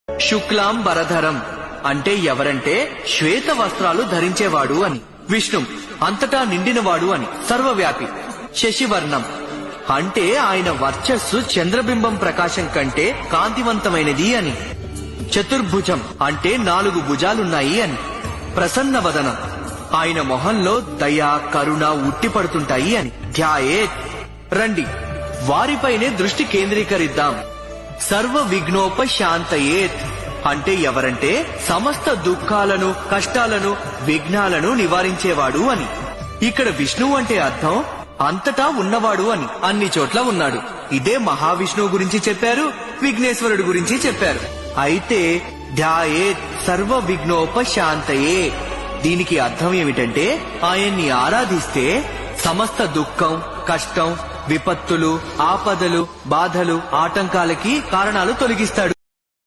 శుక్లాం వరధరం అంటే ఎవరంటే శ్వేత వస్త్రాలు ధరించేవాడు అని. విష్ణు అంతటా నిండినవాడు అని. సర్వవ్యాపి. శశివర్ణం అంటే ఆయన వర్చస్సు చంద్రబింబం ప్రకాశం కంటే కాంతివంతమైనది అని. చతుర్భుజం అంటే 4 భుజాలున్నాయి అని. ప్రసన్న వదనం ఆయన మొహంలో దయ కరుణ ఉట్టిపడుతుంటాయి అని. ధ్యాయేత్ రండి వారిపైనే దృష్టి కేంద్రీకరిద్దాం. సర్వ విఘ్నోపశాంతయేత్ అంటే ఎవరంటే సమస్త దుఃఖాలను కష్టాలను విఘ్నాలను నివారించేవాడు అని. ఇక్కడ విష్ణువు అంటే అర్థం అంతటా ఉన్నవాడు అని. అన్ని చోట్ల ఉన్నాడు. ఇదే మహావిష్ణువు గురించి చెప్పారు, విఘ్నేశ్వరుడు గురించి చెప్పారు. అయితే ధ్యాయేత్ సర్వ విఘ్నోపశాంతయే దీనికి అర్థం ఏమిటంటే ఆయన్ని ఆరాధిస్తే సమస్త దుఃఖం కష్టం విపత్తులు ఆపదలు బాధలు ఆటంకాలకి కారణాలు తొలగిస్తాడు.